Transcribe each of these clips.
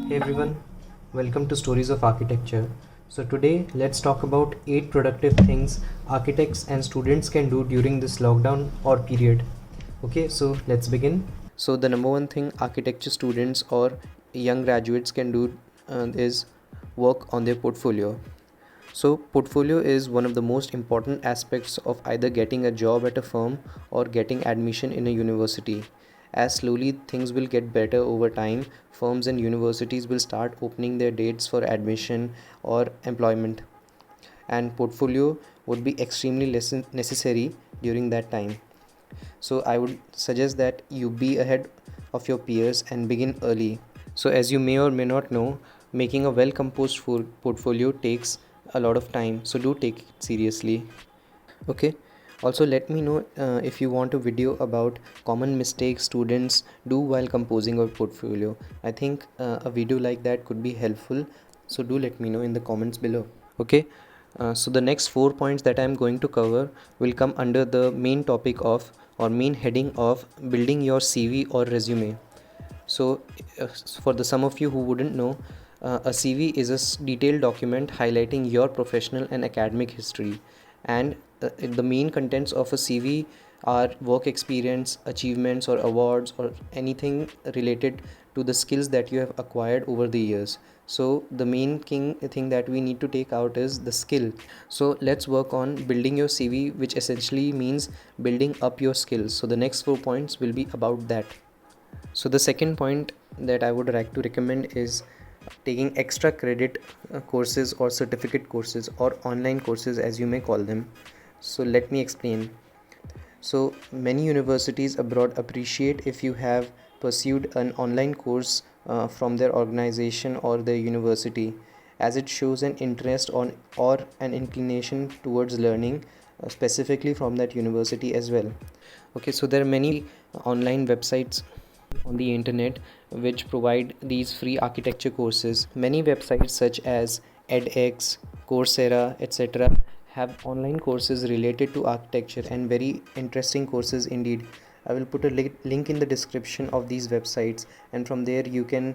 Hey everyone, welcome to Stories of Architecture. So today let's talk about 8 productive things architects and students can do during this lockdown or period. Okay, so let's begin. So the number one thing architecture students or young graduates can do is work on their portfolio. So portfolio is one of the most important aspects of either getting a job at a firm or getting admission in a university. As slowly things will get better over time, firms and universities will start opening their dates for admission or employment, and portfolio would be extremely necessary during that time. So I would suggest that you be ahead of your peers and begin early. So as you may or may not know, making a well composed portfolio takes a lot of time, so do take it seriously. Okay, also let me know if you want a video about common mistakes students do while composing a portfolio. I think a video like that could be helpful, so do let me know in the comments below. Okay, so the next 4 points that I'm going to cover will come under the main topic of or main heading of building your CV or resume. So for the some of you who wouldn't know, a CV is a detailed document highlighting your professional and academic history, and the main contents of a CV are work experience, achievements or awards, or anything related to the skills that you have acquired over the years. So the main thing that we need to take out is the skill. So let's work on building your CV, which essentially means building up your skills. So the next 4 points will be about that. So the second point that I would like to recommend is taking extra credit courses or certificate courses or online courses, as you may call them. So let me explain. So many universities abroad appreciate if you have pursued an online course from their organization or their university, as it shows an interest on or an inclination towards learning specifically from that university as well. Okay, so there are many online websites on the internet which provide these free architecture courses. Many websites such as edX, Coursera, etc. have online courses related to architecture and very interesting courses indeed. I will put a link in the description of these websites, and from there you can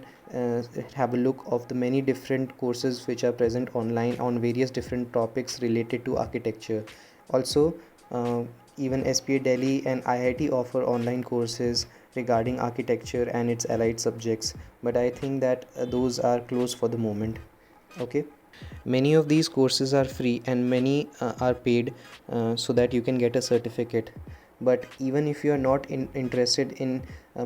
have a look of the many different courses which are present online on various different topics related to architecture. Also, even SPA Delhi and IIT offer online courses regarding architecture and its allied subjects, but I think that those are closed for the moment. Okay, many of these courses are free and many are paid, so that you can get a certificate. But even if you are not interested in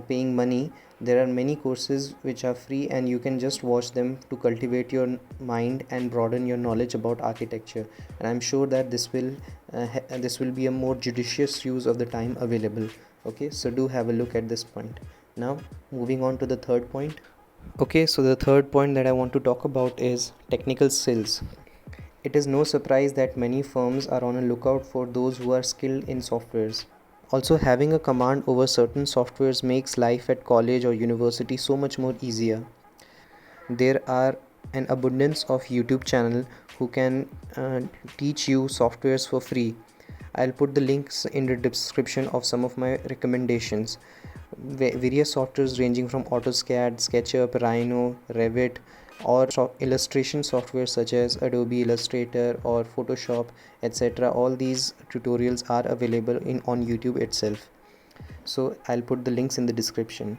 paying money, there are many courses which are free and you can just watch them to cultivate your mind and broaden your knowledge about architecture, and I'm sure that this will be a more judicious use of the time available. Okay, so do have a look at this point. Now moving on to the third point. Okay, so the third point that I want to talk about is technical skills. It is no surprise that many firms are on a lookout for those who are skilled in softwares. Also, having a command over certain softwares makes life at college or university so much more easier. There are an abundance of YouTube channel who can teach you softwares for free. I'll put the links in the description of some of my recommendations. Various softwares ranging from AutoCAD, SketchUp, Rhino, Revit, or illustration software such as Adobe Illustrator or Photoshop, etc. All these tutorials are available on YouTube itself. So I'll put the links in the description.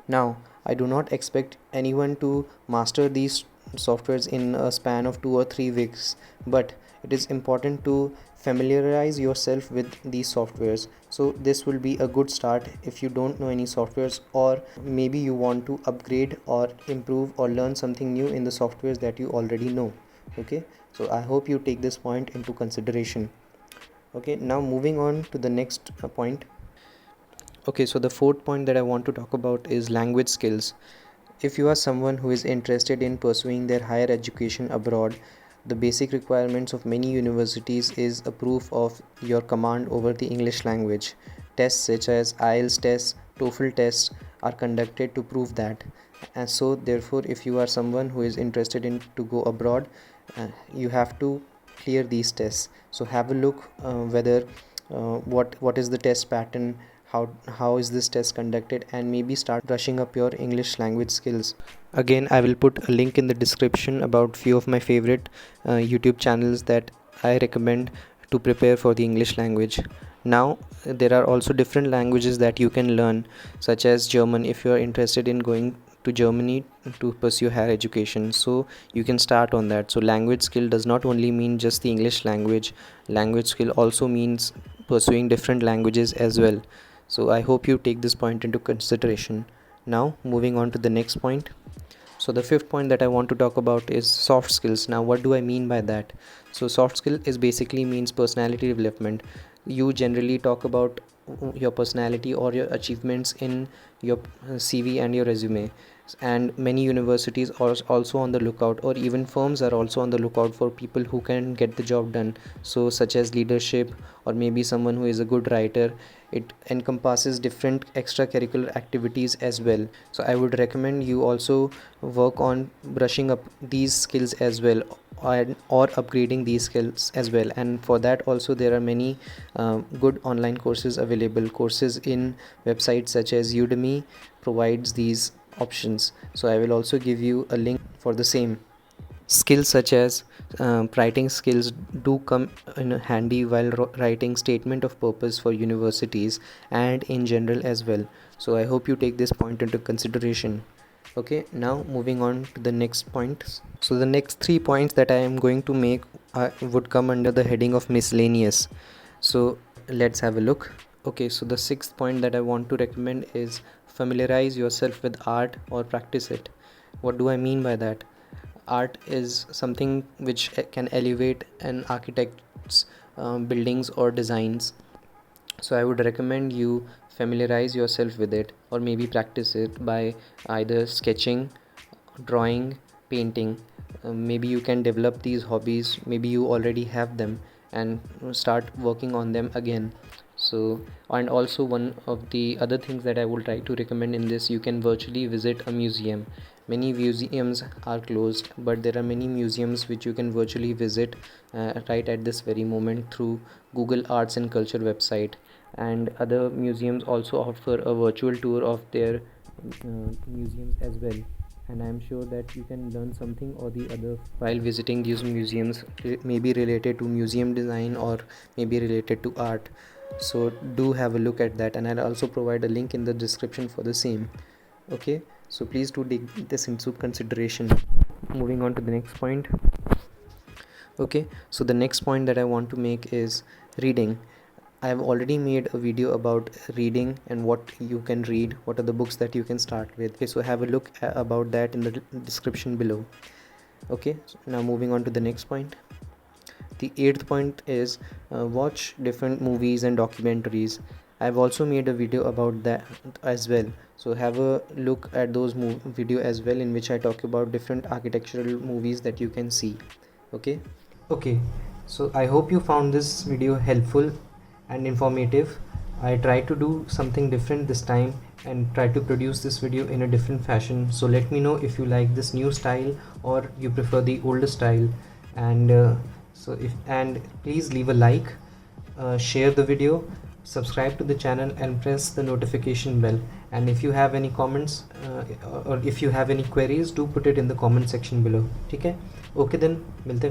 Now, I do not expect anyone to master these softwares in a span of 2 or 3 weeks, but it is important to familiarize yourself with these softwares. So this will be a good start if you don't know any softwares, or maybe you want to upgrade or improve or learn something new in the softwares that you already know. Okay, so I hope you take this point into consideration. Okay, now moving on to the next point. Okay, so the fourth point that I want to talk about is language skills. If you are someone who is interested in pursuing their higher education abroad, the basic requirements of many universities is a proof of your command over the English language. Tests such as IELTS tests, TOEFL tests are conducted to prove that. And so therefore, if you are someone who is interested in to go abroad, you have to clear these tests. So have a look whether what is the test pattern, how is this test conducted, and maybe start brushing up your English language skills. Again, I will put a link in the description about few of my favorite YouTube channels that I recommend to prepare for the English language. Now there are also different languages that you can learn, such as German, if you are interested in going to Germany to pursue higher education, so you can start on that. So language skill does not only mean just the English language. Language skill also means pursuing different languages as well. So I hope you take this point into consideration. Now moving on to the next point. So the fifth point that I want to talk about is soft skills. Now what do I mean by that? So soft skill is basically means personality development. You generally talk about your personality or your achievements in your CV and your resume, and many universities are also on the lookout, or even firms are also on the lookout for people who can get the job done, so such as leadership, or maybe someone who is a good writer. It encompasses different extracurricular activities as well. So I would recommend you also work on brushing up these skills as well, or upgrading these skills as well. And for that also there are many good online courses available. Courses in websites such as Udemy provides these options, so I will also give you a link for the same. Skills such as writing skills do come in handy while writing statement of purpose for universities and in general as well. So I hope you take this point into consideration. Okay, now moving on to the next point. So the next 3 points that I am going to make would come under the heading of miscellaneous. So let's have a look. Okay, so the sixth point that I want to recommend is familiarize yourself with art or practice it. What do I mean by that? Art is something which can elevate an architect's buildings or designs. So I would recommend you familiarize yourself with it, or maybe practice it by either sketching, drawing, painting. Maybe you can develop these hobbies, maybe you already have them, and start working on them again. So, and also one of the other things that I would like to recommend in this, you can virtually visit a museum. Many museums are closed, but there are many museums which you can virtually visit right at this very moment through Google Arts and Culture website. And other museums also offer a virtual tour of their museums as well, and I am sure that you can learn something or the other while visiting these museums, maybe related to museum design or maybe related to art. So do have a look at that, and I'll also provide a link in the description for the same. Okay, so please do take this into consideration. Moving on to the next point. Okay, so the next point that I want to make is reading. I have already made a video about reading and what you can read, what are the books that you can start with. Okay, so have a look about that in the description below. Okay, so now moving on to the next point. The eighth point is watch different movies and documentaries. I've also made a video about that as well, so have a look at those video as well, in which I talk about different architectural movies that you can see. Okay, so I hope you found this video helpful and informative. I tried to do something different this time and try to produce this video in a different fashion. So let me know if you like this new style or you prefer the older style. And please leave a like, share the video, subscribe to the channel and press the notification bell. And if you have any comments or if you have any queries, do put it in the comment section below. Okay then, milte